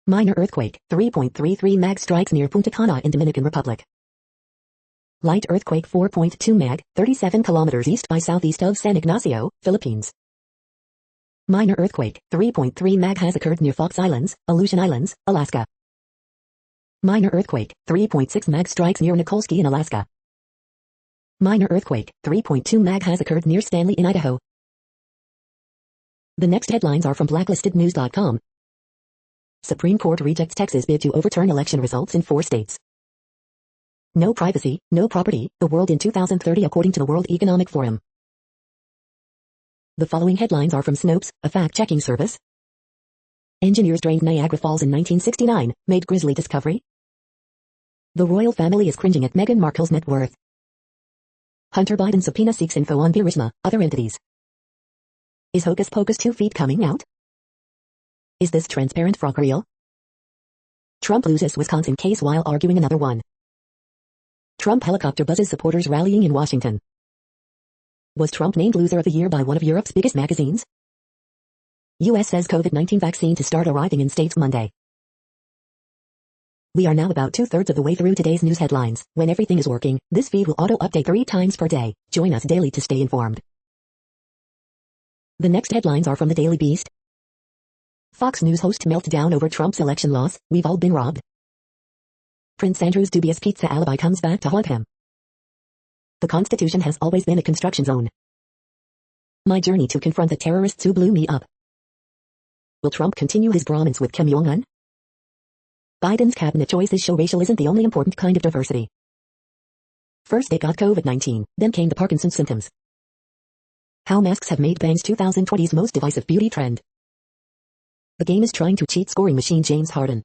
Minor earthquake, 3.33 mag strikes near Punta Cana in Dominican Republic. Light earthquake 4.2 mag, 37 kilometers east by southeast of San Ignacio, Philippines. Minor earthquake, 3.3 mag has occurred near Fox Islands, Aleutian Islands, Alaska. Minor earthquake, 3.6 mag strikes near Nikolsky in Alaska. Minor earthquake, 3.2 mag has occurred near Stanley in Idaho. The next headlines are from blacklistednews.com. Supreme Court rejects Texas bid to overturn election results in 4 states. No privacy, no property, the world in 2030 according to the World Economic Forum. The following headlines are from Snopes, a fact-checking service. Engineers drained Niagara Falls in 1969, made grisly discovery. The royal family is cringing at Meghan Markle's net worth. Hunter Biden subpoena seeks info on Burisma, other entities. Is Hocus Pocus 2 feet coming out? Is this transparent frog real? Trump loses Wisconsin case while arguing another one. Trump helicopter buzzes supporters rallying in Washington. Was Trump named loser of the year by one of Europe's biggest magazines? U.S. says COVID-19 vaccine to start arriving in states Monday. We are now about 2/3 of the way through today's news headlines. When everything is working, this feed will auto-update 3 times per day. Join us daily to stay informed. The next headlines are from the Daily Beast. Fox News host meltdown over Trump's election loss, we've all been robbed. Prince Andrew's dubious pizza alibi comes back to haunt him. The Constitution has always been a construction zone. My journey to confront the terrorists who blew me up. Will Trump continue his bromance with Kim Jong-un? Biden's cabinet choices show racial isn't the only important kind of diversity. First they got COVID-19, then came the Parkinson's symptoms. How masks have made bangs 2020's most divisive beauty trend. The game is trying to cheat scoring machine James Harden.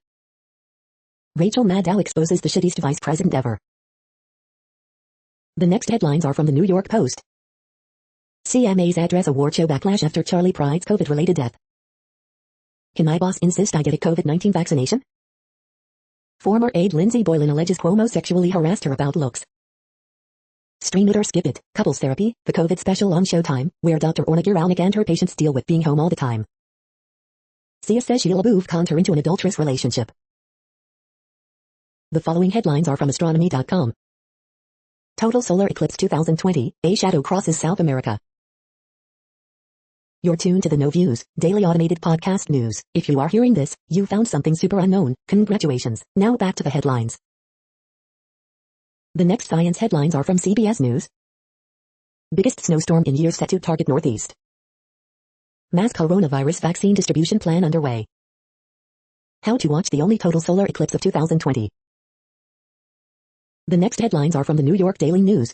Rachel Maddow exposes the shittiest vice president ever. The next headlines are from the New York Post. CMA's address award show backlash after Charlie Pride's COVID-related death. Can my boss insist I get a COVID-19 vaccination? Former aide Lindsay Boylan alleges Cuomo sexually harassed her about looks. Stream it or skip it, Couples Therapy, the COVID special on Showtime, where Dr. Orna Guralnik and her patients deal with being home all the time. Sia says Sheila LaBeouf conned her into an adulterous relationship. The following headlines are from Astronomy.com. Total solar eclipse 2020, a shadow crosses South America. You're tuned to the No Views, daily automated podcast news. If you are hearing this, you found something super unknown. Congratulations. Now back to the headlines. The next science headlines are from CBS News. Biggest snowstorm in years set to target Northeast. Mass coronavirus vaccine distribution plan underway. How to watch the only total solar eclipse of 2020. The next headlines are from the New York Daily News.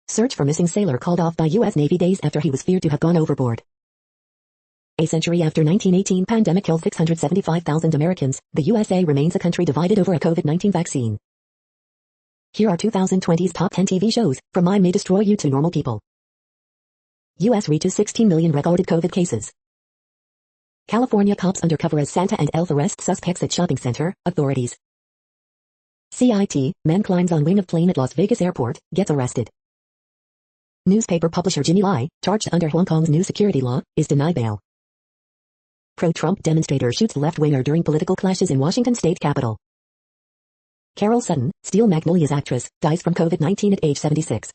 Search for missing sailor called off by U.S. Navy days after he was feared to have gone overboard. A century after 1918 pandemic killed 675,000 Americans, the USA remains a country divided over a COVID-19 vaccine. Here are 2020's top 10 TV shows, from I May Destroy You to Normal People. U.S. reaches 16 million recorded COVID cases. California cops undercover as Santa and elf arrest suspects at shopping center, authorities. CIT, man climbs on wing of plane at Las Vegas airport, gets arrested. Newspaper publisher Jimmy Lai, charged under Hong Kong's new security law, is denied bail. Pro-Trump demonstrator shoots left-winger during political clashes in Washington state capitol. Carol Sutton, Steel Magnolias actress, dies from COVID-19 at age 76.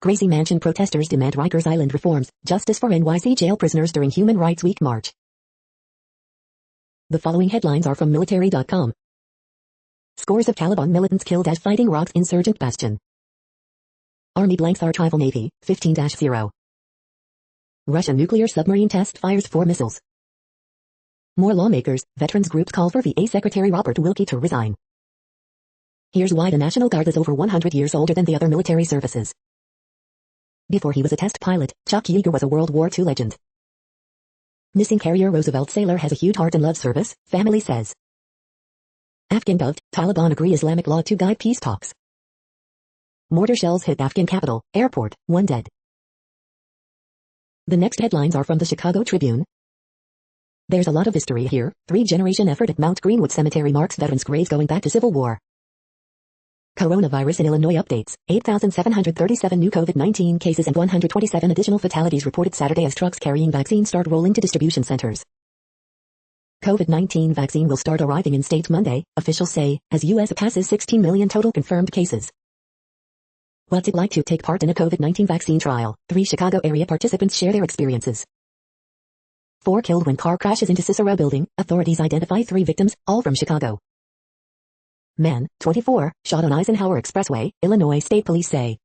Gracie Mansion protesters demand Rikers Island reforms, justice for NYC jail prisoners during Human Rights Week march. The following headlines are from military.com. Scores of Taliban militants killed as fighting rocks insurgent bastion. Army blanks archival Navy, 15-0. Russian nuclear submarine test fires 4 missiles. More lawmakers, veterans groups call for VA Secretary Robert Wilkie to resign. Here's why the National Guard is over 100 years older than the other military services. Before he was a test pilot, Chuck Yeager was a World War II legend. Missing carrier Roosevelt sailor has a huge heart and loves service, family says. Afghan gov, Taliban agree Islamic law to guide peace talks. Mortar shells hit Afghan capital, airport, 1 dead. The next headlines are from the Chicago Tribune. There's a lot of history here. 3-generation effort at Mount Greenwood Cemetery marks veterans' graves going back to Civil War. Coronavirus in Illinois updates. 8,737 new COVID-19 cases and 127 additional fatalities reported Saturday as trucks carrying vaccines start rolling to distribution centers. COVID-19 vaccine will start arriving in states Monday, officials say, as U.S. passes 16 million total confirmed cases. What's it like to take part in a COVID-19 vaccine trial? 3 Chicago area participants share their experiences. 4 killed when car crashes into Cicero building. Authorities identify 3 victims, all from Chicago. Man, 24, shot on Eisenhower Expressway, Illinois State Police say.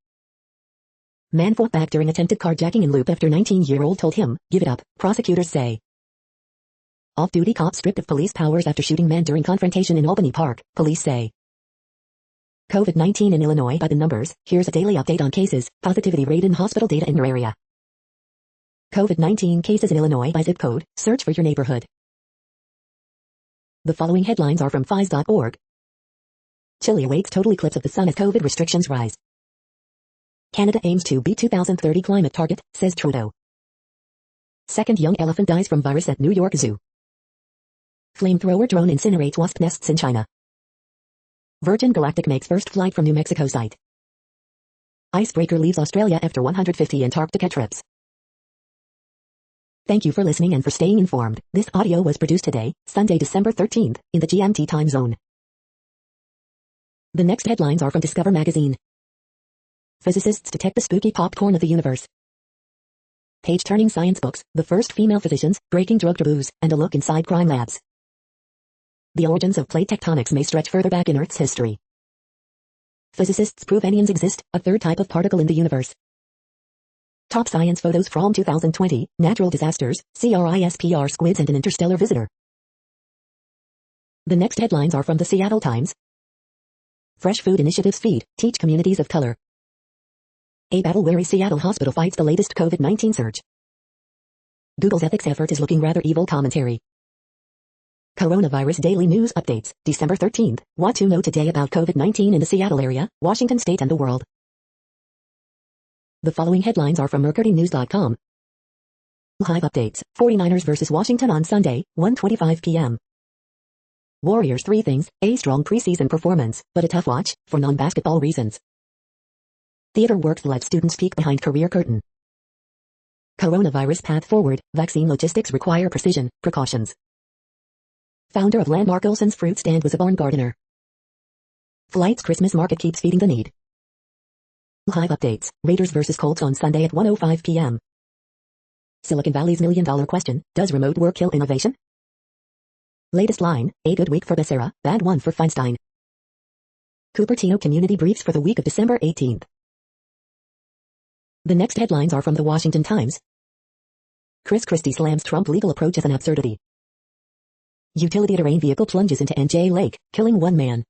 Man fought back during attempted carjacking in Loop after 19-year-old told him, give it up, prosecutors say. Off-duty cop stripped of police powers after shooting man during confrontation in Albany Park, police say. COVID-19 in Illinois by the numbers. Here's a daily update on cases, positivity rate and hospital data in your area. COVID-19 cases in Illinois by zip code. Search for your neighborhood. The following headlines are from FIS.org. Chile awaits total eclipse of the sun as COVID restrictions rise. Canada aims to beat 2030 climate target, says Trudeau. Second young elephant dies from virus at New York Zoo. Flamethrower drone incinerates wasp nests in China. Virgin Galactic makes first flight from New Mexico site. Icebreaker leaves Australia after 150 Antarctica trips. Thank you for listening and for staying informed. This audio was produced today, Sunday, December 13th, in the GMT time zone. The next headlines are from Discover magazine. Physicists detect the spooky popcorn of the universe. Page-turning science books, the first female physicians, breaking drug taboos, and a look inside crime labs. The origins of plate tectonics may stretch further back in Earth's history. Physicists prove anions exist, a third type of particle in the universe. Top science photos from 2020, natural disasters, CRISPR squids and an interstellar visitor. The next headlines are from the Seattle Times. Fresh food initiatives feed, teach communities of color. A battle-weary Seattle hospital fights the latest COVID-19 surge. Google's ethics effort is looking rather evil commentary. Coronavirus daily news updates, December 13th. What to know today about COVID-19 in the Seattle area, Washington state and the world. The following headlines are from mercurynews.com. Hive updates, 49ers vs. Washington on Sunday, 1:25 p.m. Warriors 3 things, a strong preseason performance, but a tough watch, for non-basketball reasons. Theater works let students peek behind career curtain. Coronavirus path forward, vaccine logistics require precision, precautions. Founder of Landmark Olson's fruit stand was a barn gardener. Flight's Christmas market keeps feeding the need. Hive updates, Raiders vs. Colts on Sunday at 1:05 p.m. Silicon Valley's million-dollar question, does remote work kill innovation? Latest line, a good week for Becerra, bad one for Feinstein. Cupertino community briefs for the week of December 18th. The next headlines are from the Washington Times. Chris Christie slams Trump legal approach as an absurdity. Utility terrain vehicle plunges into NJ Lake, killing 1 man.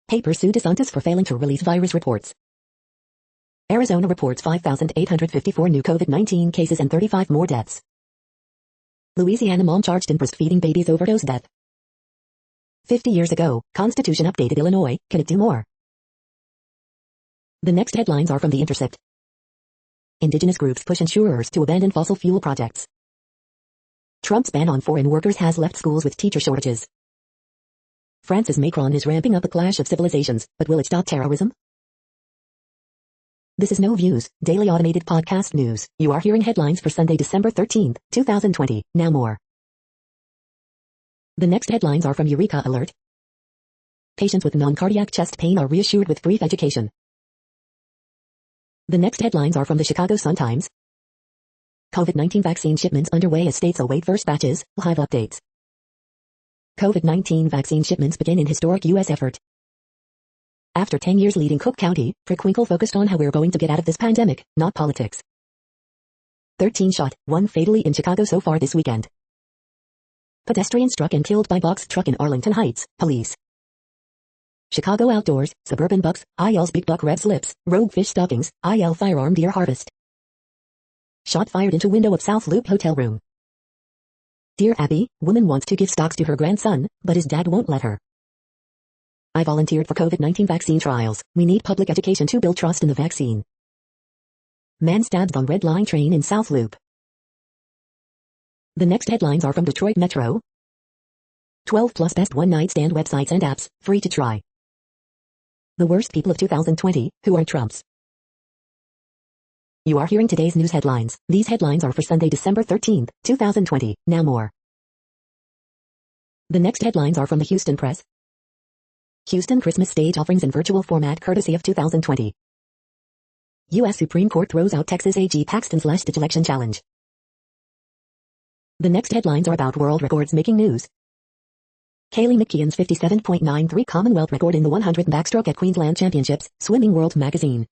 Paper sue DeSantis for failing to release virus reports. Arizona reports 5,854 new COVID-19 cases and 35 more deaths. Louisiana mom charged in breastfeeding baby's overdose death. 50 years ago, Constitution updated Illinois, can it do more? The next headlines are from The Intercept. Indigenous groups push insurers to abandon fossil fuel projects. Trump's ban on foreign workers has left schools with teacher shortages. France's Macron is ramping up a clash of civilizations, but will it stop terrorism? This is No Views, daily automated podcast news. You are hearing headlines for Sunday, December 13th, 2020. Now more. The next headlines are from Eureka Alert. Patients with non-cardiac chest pain are reassured with brief education. The next headlines are from the Chicago Sun-Times. COVID-19 vaccine shipments underway as states await first batches, live updates. COVID-19 vaccine shipments begin in historic U.S. effort. After 10 years leading Cook County, Preckwinkle focused on how we're going to get out of this pandemic, not politics. 13 shot, 1 fatally in Chicago so far this weekend. Pedestrian struck and killed by box truck in Arlington Heights, police. Chicago outdoors, suburban bucks, IL's big buck revs lips, rogue fish stockings, IL firearm deer harvest. Shot fired into window of South Loop hotel room. Dear Abby, woman wants to give stocks to her grandson, but his dad won't let her. I volunteered for COVID-19 vaccine trials. We need public education to build trust in the vaccine. Man stabbed on Red Line train in South Loop. The next headlines are from Detroit Metro. 12 plus best one-night stand websites and apps, free to try. The worst people of 2020, who are Trumps. You are hearing today's news headlines. These headlines are for Sunday, December 13th, 2020. Now more. The next headlines are from the Houston Press. Houston Christmas stage offerings in virtual format courtesy of 2020. U.S. Supreme Court throws out Texas AG Paxton's last-ditch election challenge. The next headlines are about world records making news. Kaylee McKeon's 57.93 Commonwealth record in the 100 backstroke at Queensland Championships, Swimming World Magazine.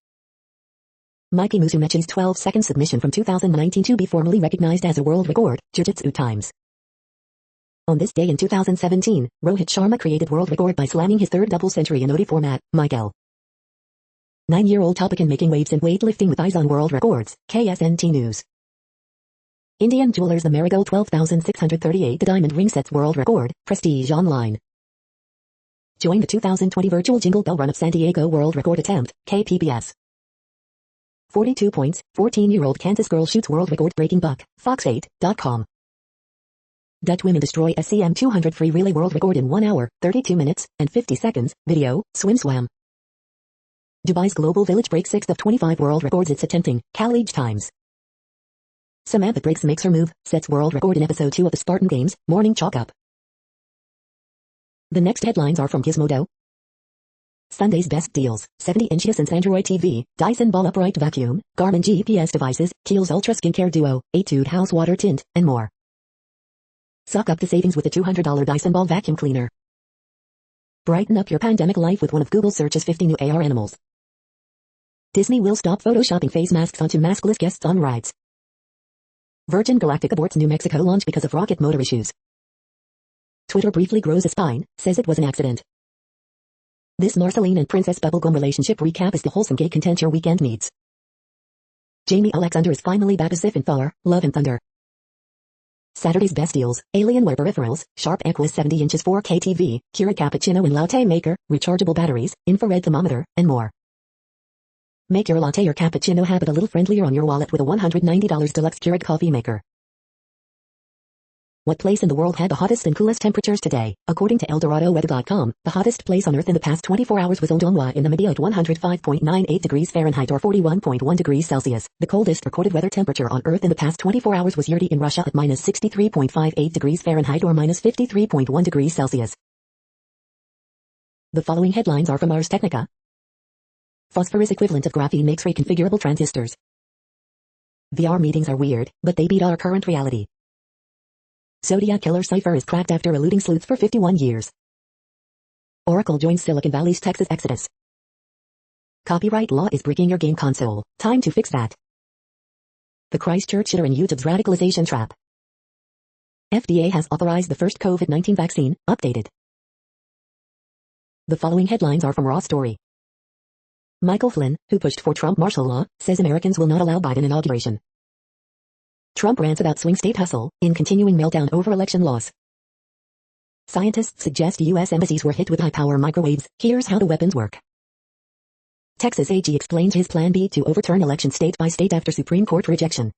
Mikey Musumeci's 12-second submission from 2019 to be formally recognized as a world record, Jiu-Jitsu Times. On this day in 2017, Rohit Sharma created world record by slamming his third double century in OD format, Michael. 9-year-old Topican making waves in weightlifting with eyes on world records, KSNT News. Indian Jewelers the Marigold 12,638 the diamond ring sets world record, Prestige Online. Join the 2020 virtual Jingle Bell Run of San Diego world record attempt, KPBS. 42 points, 14-year-old Kansas girl shoots world record breaking buck, Fox8.com. Dutch women destroy SCM 200 free relay world record in 1 hour, 32 minutes, and 50 seconds, video, swim. Dubai's Global Village breaks 6 of 25 world records it's attempting, Khaleej Times. Samantha Briggs makes her move, sets world record in episode 2 of the Spartan Games, morning chalk up. The next headlines are from Gizmodo. Sunday's best deals, 70-inch Hisense Android TV, Dyson Ball Upright Vacuum, Garmin GPS devices, Kiehl's Ultra Skincare Duo, Etude House Water Tint, and more. Suck up the savings with the $200 Dyson Ball Vacuum Cleaner. Brighten up your pandemic life with one of Google Search's 50 new AR animals. Disney will stop photoshopping face masks onto maskless guests on rides. Virgin Galactic aborts New Mexico launch because of rocket motor issues. Twitter briefly grows a spine, says it was an accident. This Marceline and Princess Bubblegum relationship recap is the wholesome gay content your weekend needs. Jamie Alexander is finally back as Sif in Thor, Love and Thunder. Saturday's best deals, Alienware peripherals, Sharp Equus 70 inches 4K TV, Keurig cappuccino and latte maker, rechargeable batteries, infrared thermometer, and more. Make your latte or cappuccino habit a little friendlier on your wallet with a $190 deluxe Keurig coffee maker. What place in the world had the hottest and coolest temperatures today? According to ElDoradoWeather.com, the hottest place on Earth in the past 24 hours was Odongwa in Namibia at 105.98 degrees Fahrenheit or 41.1 degrees Celsius. The coldest recorded weather temperature on Earth in the past 24 hours was Yurti in Russia at minus 63.58 degrees Fahrenheit or minus 53.1 degrees Celsius. The following headlines are from Ars Technica. Phosphorus equivalent of graphene makes reconfigurable transistors. VR meetings are weird, but they beat our current reality. Zodiac Killer cipher is cracked after eluding sleuths for 51 years. Oracle joins Silicon Valley's Texas exodus. Copyright law is breaking your game console. Time to fix that. The Christchurch shooter in YouTube's radicalization trap. FDA has authorized the first COVID-19 vaccine, updated. The following headlines are from Raw Story. Michael Flynn, who pushed for Trump martial law, says Americans will not allow Biden inauguration. Trump rants about swing state hustle, in continuing meltdown over election loss. Scientists suggest U.S. embassies were hit with high-power microwaves. Here's how the weapons work. Texas AG explains his plan B to overturn election state by state after Supreme Court rejection.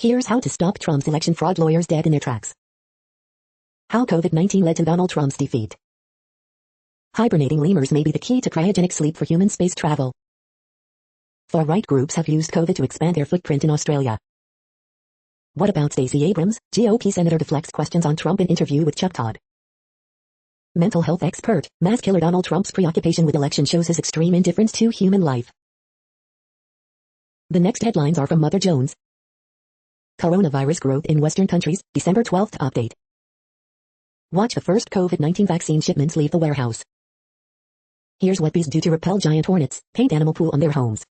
Here's how to stop Trump's election fraud. Lawyers dead in their tracks. How COVID-19 led to Donald Trump's defeat. Hibernating lemurs may be the key to cryogenic sleep for human space travel. Far-right groups have used COVID to expand their footprint in Australia. What about Stacey Abrams? GOP senator deflects questions on Trump in interview with Chuck Todd. Mental health expert, mass killer Donald Trump's preoccupation with election shows his extreme indifference to human life. The next headlines are from Mother Jones. Coronavirus growth in Western countries, December 12th update. Watch the first COVID-19 vaccine shipments leave the warehouse. Here's what bees do to repel giant hornets, paint animal poo on their homes.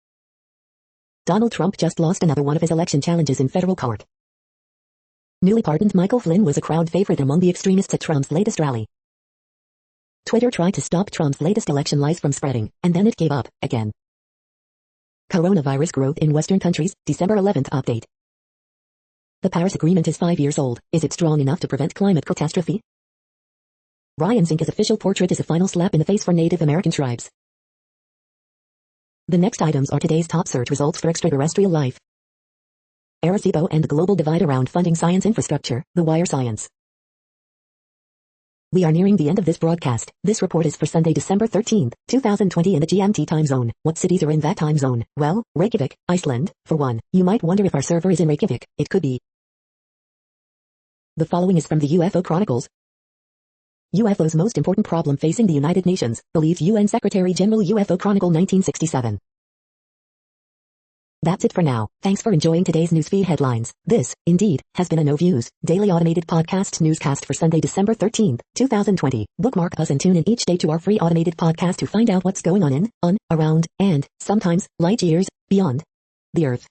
Donald Trump just lost another one of his election challenges in federal court. Newly pardoned Michael Flynn was a crowd favorite among the extremists at Trump's latest rally. Twitter tried to stop Trump's latest election lies from spreading, and then it gave up, again. Coronavirus growth in Western countries, December 11th update. The Paris Agreement is 5 years old. Is it strong enough to prevent climate catastrophe? Ryan Zinke's official portrait is a final slap in the face for Native American tribes. The next items are today's top search results for extraterrestrial life. Arecibo and the global divide around funding science infrastructure, The Wire Science. We are nearing the end of this broadcast. This report is for Sunday, December 13th, 2020 in the GMT time zone. What cities are in that time zone? Well, Reykjavik, Iceland, for one. You might wonder if our server is in Reykjavik. It could be. The following is from the UFO Chronicles. UFO's most important problem facing the United Nations, believes UN Secretary General. UFO Chronicle 1967. That's it for now. Thanks for enjoying today's newsfeed headlines. This, indeed, has been a No Views, daily automated podcast newscast for Sunday, December 13th, 2020. Bookmark us and tune in each day to our free automated podcast to find out what's going on, around, and, sometimes, light years, beyond the Earth.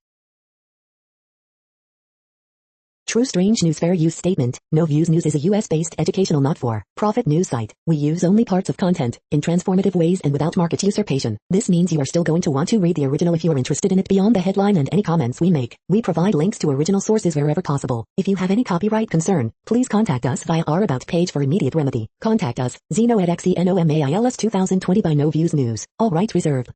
True Strange News Fair Use Statement. No Views News is a US-based educational not-for-profit news site. We use only parts of content, in transformative ways and without market usurpation. This means you are still going to want to read the original if you are interested in it beyond the headline and any comments we make. We provide links to original sources wherever possible. If you have any copyright concern, please contact us via our About page for immediate remedy. Contact us, Zeno at XENOMAILS 2020 by No Views News. All rights reserved.